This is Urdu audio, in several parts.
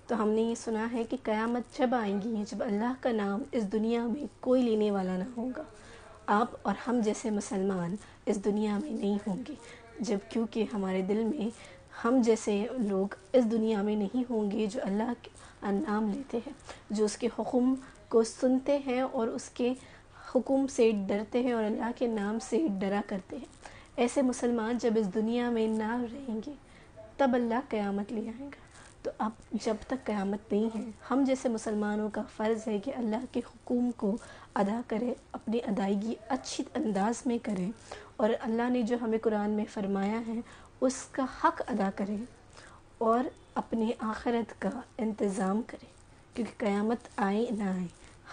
تو ہم نے یہ سنا ہے کہ قیامت جب آئیں گی، جب اللہ کا نام اس دنیا میں کوئی لینے والا نہ ہوگا، آپ اور ہم جیسے مسلمان اس دنیا میں نہیں ہوں گے، جب کیونکہ ہمارے دل میں ہم جیسے لوگ اس دنیا میں نہیں ہوں گے جو اللہ کا نام لیتے ہیں، جو اس کے حکم کو سنتے ہیں اور اس کے حکم سے ڈرتے ہیں اور اللہ کے نام سے ڈرا کرتے ہیں۔ ایسے مسلمان جب اس دنیا میں نہ رہیں گے تب اللہ قیامت لے آئے گا۔ تو اب جب تک قیامت نہیں ہے، ہم جیسے مسلمانوں کا فرض ہے کہ اللہ کے حکم کو ادا کریں، اپنی ادائیگی اچھی انداز میں کریں، اور اللہ نے جو ہمیں قرآن میں فرمایا ہے اس کا حق ادا کریں اور اپنی آخرت کا انتظام کریں، کیونکہ قیامت آئے نہ آئے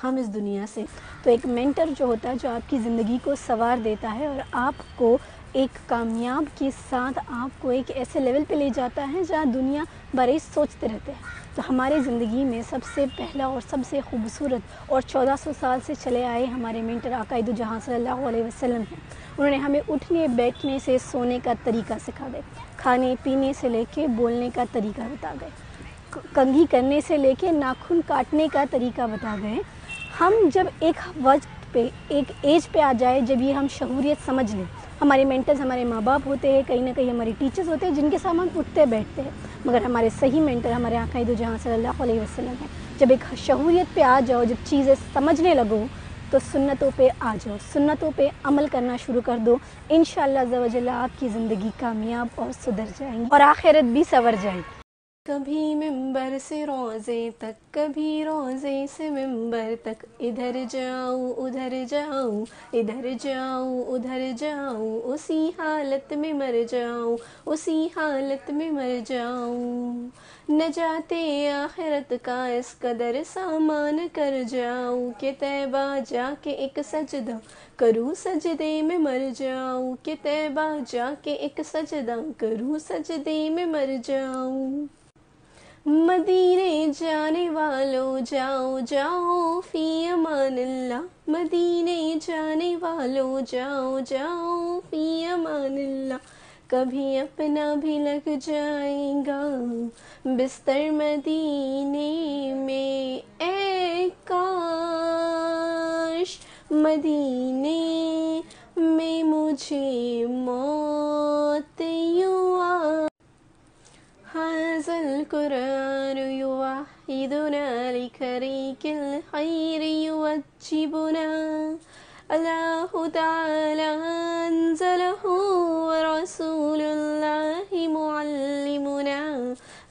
ہم اس دنیا سے۔ تو ایک مینٹر جو ہوتا ہے جو آپ کی زندگی کو سنوار دیتا ہے اور آپ کو ایک کامیاب کے ساتھ آپ کو ایک ایسے لیول پہ لے جاتا ہے جہاں دنیا بارے سوچتے رہتے ہیں۔ تو ہمارے زندگی میں سب سے پہلا اور سب سے خوبصورت اور 1400 سال سے چلے آئے ہمارے مینٹر آقا دو جہاں صلی اللہ علیہ وسلم ہیں۔ انہوں نے ہمیں اٹھنے بیٹھنے سے سونے کا طریقہ سکھا گئے، کھانے پینے سے لے کے بولنے کا طریقہ بتا گئے، کنگھی کرنے سے لے کے ناخن کاٹنے کا طریقہ بتا گئے۔ ہم جب ایک وقت پہ ایک ایج پہ آ جائے جب یہ ہم شعوریت سمجھ لیں، ہمارے مینٹرز ہمارے ماں باپ ہوتے ہیں، کہیں نہ کہیں ہمارے ٹیچرز ہوتے ہیں جن کے ساتھ ہم اٹھتے بیٹھتے ہیں، مگر ہمارے صحیح مینٹر ہمارے آقا دو جہاں صلی اللہ علیہ وسلم ہیں۔ جب ایک شعوریت پہ آ جاؤ، جب چیزیں سمجھنے لگو تو سنتوں پہ آ جاؤ، سنتوں پہ عمل کرنا شروع کر دو، انشاءاللہ عز و جل آپ کی زندگی کامیاب اور سدھر جائیں گی اور آخرت بھی سنور جائے گی۔ کبھی ممبر سے روزے تک، کبھی روزے سے ممبر تک، ادھر جاؤ ادھر جاؤ، ادھر جاؤ ادھر جاؤ، اسی حالت میں مر جاؤ، اسی حالت میں مر جاؤ، نجات آخرت کا اس قدر سامان کر جاؤ کہ طیبہ جا کے ایک سجدہ کروں، سجدے میں مر جاؤ کہ طیبہ جا کے ایک سجدہ کروں، سجدے میں مر جاؤ۔ مدینے جانے والوں جاؤ جاؤ فی امان اللہ، مدینے جانے والوں جاؤ جاؤ فی امان اللہ، کبھی اپنا بھی لگ جائے گا بستر مدینے میں، اے کاش مدینے میں مجھے موت یوں آ۔ هذا القرآن يوحدنا لطريق الخير يوجبنا، الله تعالى أنزله ورسول الله معلمنا،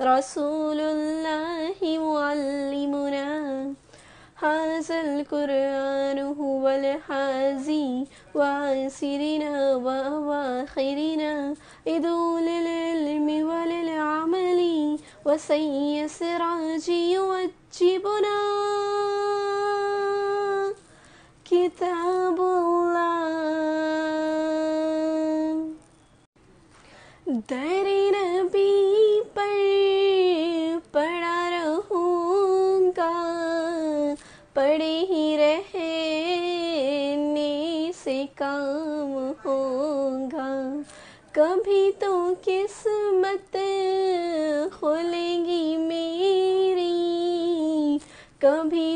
رسول الله معلمنا، هذا القرآن هو الحازي وعاسرنا وأواخرنا، ادعو للعلم وللعمل وسي سراج يوجبنا، کتاب اللہ در نبی پر پڑا رہوں گا، پڑے ہی رہنے سے کام ہوگا، کبھی تو قسمت کھلے گی میری، کبھی